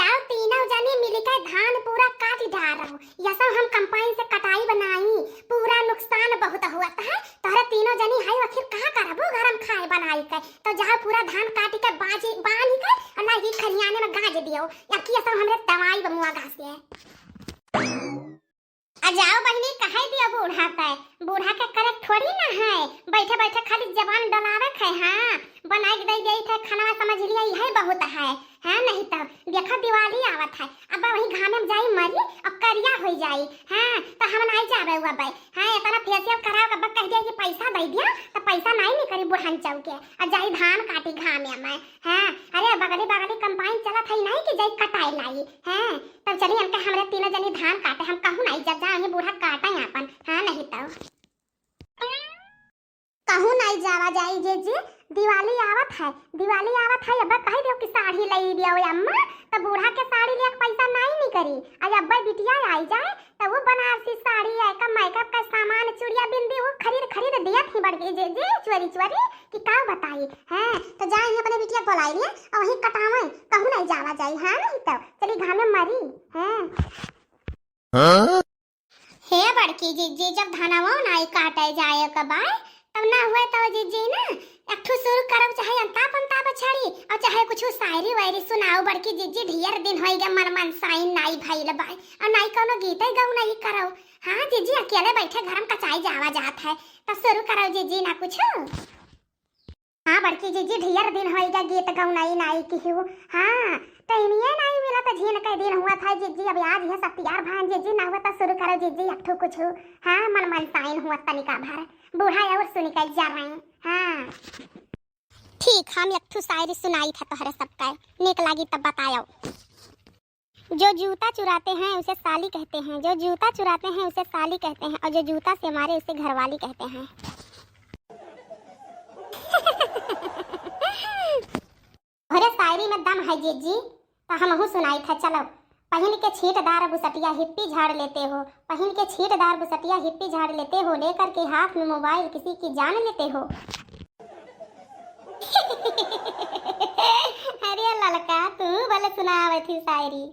जाओ तीनों जनी मिलकर धान पूरा काट डालो। ये सब हम कंपाइन से कटाई बनाई, पूरा नुकसान बहुत हुआ है। तोहरे तीनों जनी है आखिर कहां करबो गरम खाए बनाई के। तो जाओ पूरा धान काट के बाजी बांध के और ना ही खरियाने में गाज दियो। या की सब हमरे दवाई बमुआ घास के आ जाओ बहनी कहे दियो बूढ़ा पे। बूढ़ा के करे थोड़ी ना है, बैठे बैठे खाली जबान डलावे है। हां बनाई के दई गई थे खाना समझ लिया यही बहुत है। हां नहीं तो देखा दिवाली आवत है, अब वही घामे में जाई मरी और करिया हो जाई। हां तो हम नहीं जावे हुआ भाई। हां इतना फेशियल कराओ के बक कह दिया कि पैसा दे दिया तो पैसा नहीं करी बुढ़ान चौके और जाई धान काटी घामे में। हां अरे बगली बगली कंपाइन चलत है नहीं कि जाई कटाई लाई। हां तब चली हमके हमरे तीनों जनी धान काटे, हम कहूं नहीं जब जाएंगे बूढ़ा काटा अपन। हां नहीं तो कहूं नहीं जावा जाई जे जी दिवाली आवत है। दिवाली आवत है अब कह दियो कि साड़ी लई दियो अम्मा तो बूढ़ा के साड़ी ले पैसा नहीं करी। आज अब्बा बिटिया आई जाए तो वो बनारसी साड़ी है का मेकअप का सामान चूड़िया बिंदी वो खरीद दिया थी बड़की जे जी चोरी कि का बताई। हां तो जाए अपने बिटिया को लाई लिया और वही कटावे कहूं नहीं जावा जाई। हां नहीं तो चली घर में मरी। हां हे बड़की जी जब धनवा नहीं काटे जाए कबाय तब ना हुए तो जी ना एकठो शुरू करब चाहे अंता पंता बछड़ी और चाहे कुछ शायरी वायरी सुनाओ बड़की जी ढेर दिन होई गे मन साइन नाई भइल बाय और नाई कोनो गीत गाऊ नहीं करो। हां जी अकेले बैठे घर में कचाई जावा जात है तो शुरू करो जी ना कुछ। हां बड़की जी ढेर दिन होई गे गीत गाऊ नहीं की हो। हां टाइम ये नहीं मिला तो झीन के दिन हुआ था जी अब आज है सब तैयार भान जी ना हुआ तो शुरू करो जी एकठो कुछ। हां मन साइन हुआ तनिका भर बूढ़ा और सुन के जा रहे हैं। हाँ ठीक हम एक शायरी सुनाई था तोहरे सबका निक लगी तब बताओ। जो जूता चुराते हैं उसे साली कहते हैं, जो जूता चुराते हैं उसे साली कहते हैं और जो जूता से मारे उसे घरवाली कहते हैं। अरे शायरी में दम है जी तो हम सुनाई था। चलो पहन के छींटदार बुसटिया हिप्पी झाड़ लेते हो, पहन के छींटदार बुसटिया हिप्पी झाड़ लेते हो, लेकर के हाथ में मोबाइल किसी की जान लेते हो। अरे ललका तू भले सुनावे थी शायरी।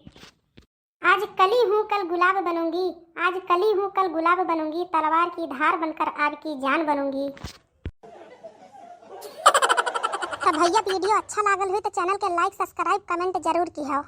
आज कली हूँ कल गुलाब बनूंगी, आज कली हूँ कल गुलाब बनूंगी, तलवार की धार बनकर आपकी जान बनूंगी। तो भैया वीडियो अच्छा लागल हो तो चैनल के लाइक सब्सक्राइब कमेंट जरूर की हो।